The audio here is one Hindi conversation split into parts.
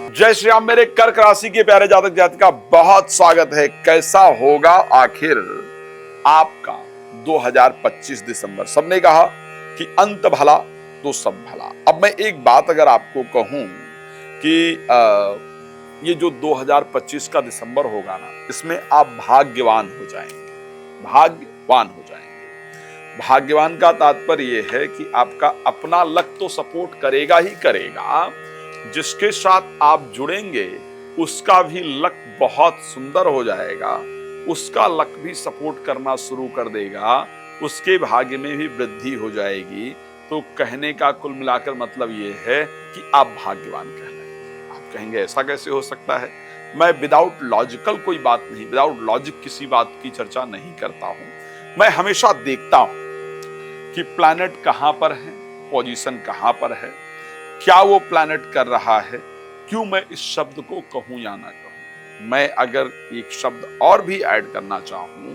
जय श्री राम। मेरे कर्क राशि के प्यारे जातक जातिका बहुत स्वागत है। कैसा होगा आखिर आपका 2025 दिसंबर। सबने कहा कि अंत भला तो सब भला। अब मैं एक बात अगर आपको कहूं कि ये जो 2025 का दिसंबर होगा ना, इसमें आप भाग्यवान हो जाएंगे। भाग्यवान हो जाएंगे। भाग्यवान का तात्पर्य यह है कि आपका अपना लक तो सपोर्ट करेगा ही करेगा, जिसके साथ आप जुड़ेंगे उसका भी लक बहुत सुंदर हो जाएगा, उसका लक भी सपोर्ट करना शुरू कर देगा, उसके भाग्य में भी वृद्धि हो जाएगी। तो कहने का कुल मिलाकर मतलब ये है कि आप भाग्यवान कहलाएंगे। आप कहेंगे ऐसा कैसे हो सकता है? मैं विदाउट लॉजिकल कोई बात नहीं, विदाउट लॉजिक किसी बात की चर्चा नहीं करता हूं। मैं हमेशा देखता हूं कि प्लैनेट कहां पर है, पोजीशन कहां पर है, क्या वो प्लैनेट कर रहा है। क्यों मैं इस शब्द को कहूं या ना कहूं? मैं अगर एक शब्द और भी ऐड करना चाहूं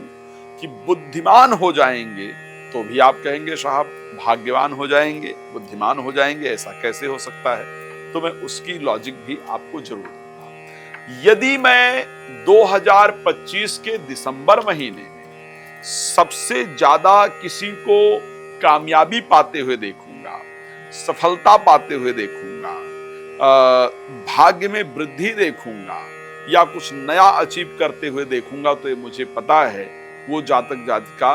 कि बुद्धिमान हो जाएंगे, तो भी आप कहेंगे साहब भाग्यवान हो जाएंगे, बुद्धिमान हो जाएंगे, ऐसा कैसे हो सकता है? तो मैं उसकी लॉजिक भी आपको जरूर दूंगा। यदि मैं 2025 के दिसंबर महीने में सबसे ज्यादा किसी को कामयाबी पाते हुए देखूंगा, सफलता पाते हुए देखूंगा, भाग्य में वृद्धि देखूंगा या कुछ नया अचीव करते हुए देखूंगा, तो ये मुझे पता है वो जातक जातिका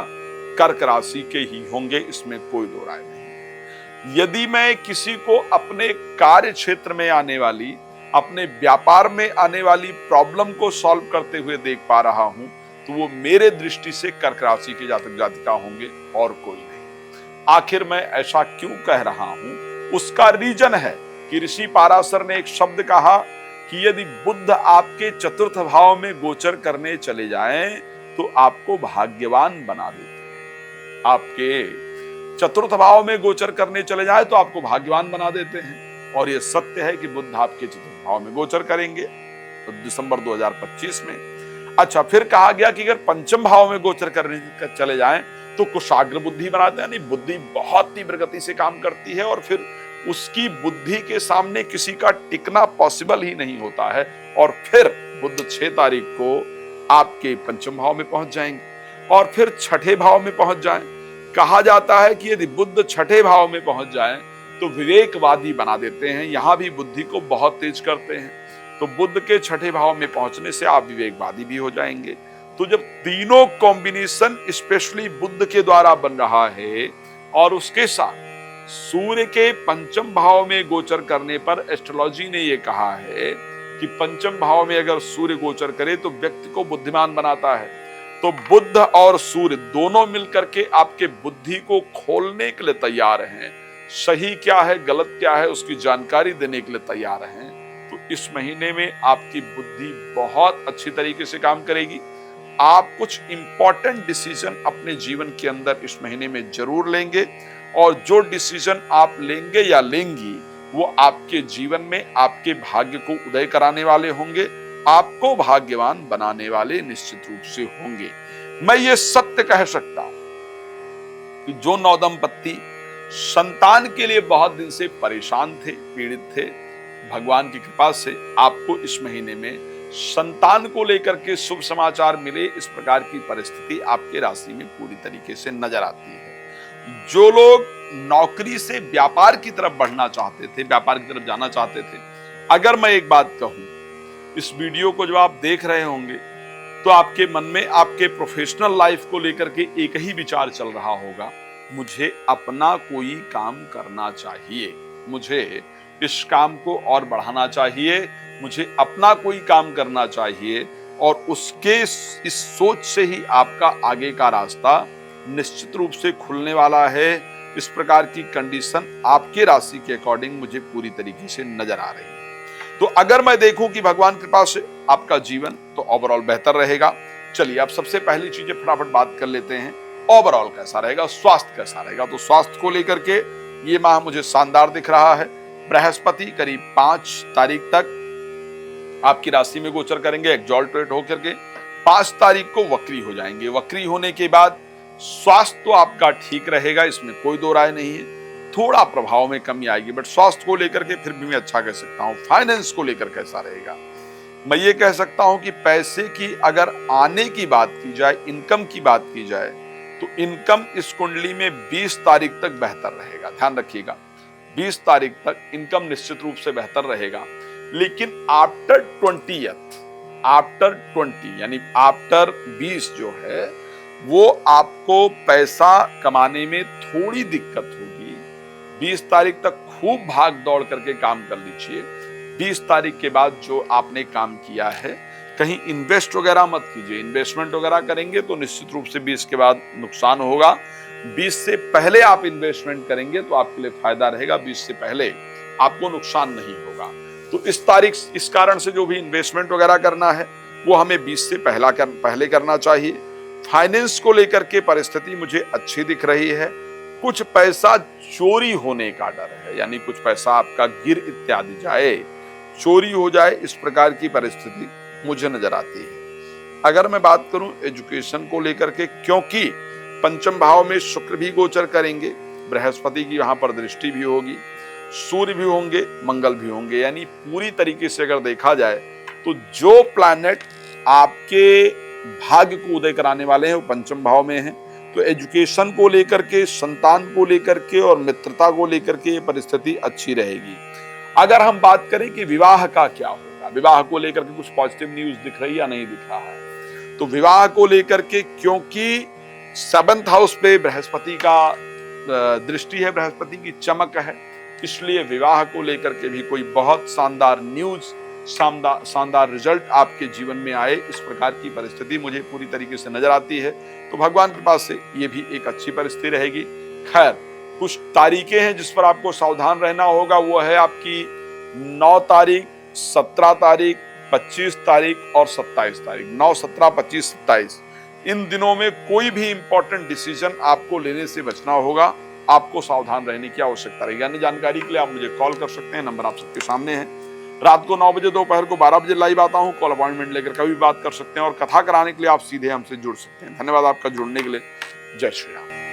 कर्क राशि के ही होंगे, इसमें कोई दो राय नहीं। यदि मैं किसी को अपने कार्य क्षेत्र में आने वाली, अपने व्यापार में आने वाली प्रॉब्लम को सॉल्व करते हुए देख पा रहा हूं, तो वो मेरे दृष्टि से कर्क राशि के जातक जातिका होंगे और कोई नहीं। आखिर मैं ऐसा क्यों कह रहा हूं? उसका रीजन है कि ऋषि पाराशर ने एक शब्द कहा कि यदि बुध आपके चतुर्थ भाव में गोचर करने चले जाएं तो आपको भाग्यवान बना देते हैं। आपके चतुर्थ भाव में गोचर करने चले जाएं तो आपको भाग्यवान बना देते हैं, और यह सत्य है कि बुध आपके चतुर्थ भाव में गोचर करेंगे तो दिसंबर 2025 में। अच्छा, फिर कहा गया कि अगर पंचम भाव में गोचर करने चले जाएं तो कुशाग्र बुद्धि बनाते हैं, यानी बुद्धि बहुत तीव्र गति से काम करती है और फिर उसकी बुद्धि के सामने किसी का टिकना पॉसिबल ही नहीं होता है। और फिर बुध 6 तारीख को आपके पंचम भाव में पहुंच जाएंगे और फिर छठे भाव में पहुंच जाएं। कहा जाता है कि यदि बुध छठे भाव में पहुंच जाए तो विवेकवादी बना देते हैं, यहां भी बुद्धि को बहुत तेज करते हैं। तो बुध के छठे भाव में पहुंचने से आप विवेकवादी भी हो जाएंगे। तो जब तीनों कॉम्बिनेशन स्पेशली बुध के द्वारा बन रहा है और उसके साथ सूर्य के पंचम भाव में गोचर करने पर एस्ट्रोलॉजी ने यह कहा है कि पंचम भाव में अगर सूर्य गोचर करे तो व्यक्ति को बुद्धिमान बनाता है। तो बुध और सूर्य दोनों मिलकर के आपके बुद्धि को खोलने के लिए तैयार हैं, सही क्या है गलत क्या है उसकी जानकारी देने के लिए तैयार हैं। तो इस महीने में आपकी बुद्धि बहुत अच्छी तरीके से काम करेगी। आप कुछ इंपॉर्टेंट डिसीजन अपने जीवन के अंदर इस महीने में जरूर लेंगे, और जो डिसीजन आप लेंगे या लेंगी वो आपके जीवन में आपके भाग्य को उदय कराने वाले होंगे, आपको भाग्यवान बनाने वाले निश्चित रूप से होंगे। मैं ये सत्य कह सकता हूं कि जो नवदंपति संतान के लिए बहुत दिन से परेशान थे, पीड़ित थे, भगवान की कृपा से आपको इस महीने में संतान को लेकर के शुभ समाचार मिले, इस प्रकार की परिस्थिति आपके राशि में पूरी तरीके से नजर आती है। जो लोग नौकरी से व्यापार की तरफ बढ़ना चाहते थे, व्यापार की तरफ जाना चाहते थे, अगर मैं एक बात कहूं, इस वीडियो को जब आप देख रहे होंगे तो आपके मन में आपके प्रोफेशनल लाइफ को लेकर के एक ही विचार चल रहा होगा, मुझे अपना कोई काम करना चाहिए, मुझे इस काम को और बढ़ाना चाहिए, मुझे अपना कोई काम करना चाहिए। और उसके इस सोच से ही आपका आगे का रास्ता निश्चित रूप से खुलने वाला है। इस प्रकार की कंडीशन आपके राशि के अकॉर्डिंग मुझे पूरी तरीके से नजर आ रही है। तो अगर मैं देखूं कि भगवान की कृपा से आपका जीवन तो ओवरऑल बेहतर रहेगा। चलिए अब सबसे पहली चीजें फटाफट बात कर लेते हैं, ओवरऑल कैसा रहेगा, स्वास्थ्य कैसा रहेगा। तो स्वास्थ्य को लेकर के ये माह मुझे शानदार दिख रहा है। बृहस्पति करीब 5 तारीख तक आपकी राशि में गोचर करेंगे, एक्सॉल्टेड होकर के 5 तारीख को वक्री हो जाएंगे। वक्री होने के बाद स्वास्थ्य तो आपका ठीक रहेगा, इसमें कोई दो राय नहीं है। थोड़ा प्रभाव में कमी आएगी, बट स्वास्थ्य को लेकर के फिर भी मैं अच्छा कह सकता हूँ। फाइनेंस को लेकर कैसा रहेगा, मैं ये कह सकता हूं कि पैसे की अगर आने की बात की जाए, इनकम की बात की जाए, तो इनकम इस कुंडली में 20 तारीख तक बेहतर रहेगा। ध्यान रखिएगा, 20 तारीख तक इनकम निश्चित रूप से बेहतर रहेगा। लेकिन आफ्टर 20 यानी आफ्टर 20 जो है वो आपको पैसा कमाने में थोड़ी दिक्कत होगी। 20 तारीख तक खूब भाग दौड़ करके काम कर लीजिए। 20 तारीख के बाद जो आपने काम किया है, कहीं इन्वेस्ट वगैरह मत कीजिए। इन्वेस्टमेंट वगैरह करेंगे तो निश्चित रूप से 20 के बाद नुकसान होगा। 20 से पहले आप इन्वेस्टमेंट करेंगे तो आपके लिए फायदा रहेगा। 20 से पहले आपको नुकसान नहीं होगा। तो इस कारण से जो भी इन्वेस्टमेंट वगैरह करना है वो हमें 20 से पहले करना चाहिए। फाइनेंस को लेकर के परिस्थिति मुझे अच्छी दिख रही है। कुछ पैसा चोरी होने का डर है, यानी कुछ पैसा आपका गिर इत्यादि जाए, चोरी हो जाए, इस प्रकार की परिस्थिति मुझे नजर आती है। अगर मैं बात करूं एजुकेशन को लेकर के, क्योंकि पंचम भाव में शुक्र भी गोचर करेंगे, बृहस्पति की वहां पर दृष्टि भी होगी, सूर्य भी होंगे, मंगल भी होंगे, यानी पूरी तरीके से अगर देखा जाए तो जो प्लैनेट आपके भाग्य को उदय कराने वाले हैं वो पंचम भाव में हैं। तो एजुकेशन को लेकर के, संतान को लेकर के और मित्रता को लेकर के ये परिस्थिति अच्छी रहेगी। अगर हम बात करें कि विवाह का क्या होगा, विवाह को लेकर के कुछ पॉजिटिव न्यूज दिख रही है या नहीं दिख रहा है, तो विवाह को लेकर के क्योंकि 7th हाउस पे बृहस्पति का दृष्टि है, बृहस्पति की चमक है, इसलिए विवाह को लेकर के भी कोई बहुत शानदार न्यूज, शानदार रिजल्ट आपके जीवन में आए, इस प्रकार की परिस्थिति मुझे पूरी तरीके से नजर आती है। तो भगवान के पास से ये भी एक अच्छी परिस्थिति रहेगी। खैर, कुछ तारीखें हैं जिस पर आपको सावधान रहना होगा, वो है आपकी 9 तारीख, 17 तारीख, 25 तारीख और 27 तारीख। 9, 17, 25, 27 इन दिनों में कोई भी इंपॉर्टेंट डिसीजन आपको लेने से बचना होगा। आपको सावधान रहने की आवश्यकता रहेगी। अन्य जानकारी के लिए आप मुझे कॉल कर सकते हैं, नंबर आप सबके सामने है। रात को 9 बजे, दोपहर को 12 बजे लाइव आता हूं। कॉल अपॉइंटमेंट लेकर कभी बात कर सकते हैं और कथा कराने के लिए आप सीधे हमसे जुड़ सकते हैं। धन्यवाद आपका जुड़ने के लिए। जय श्री राम।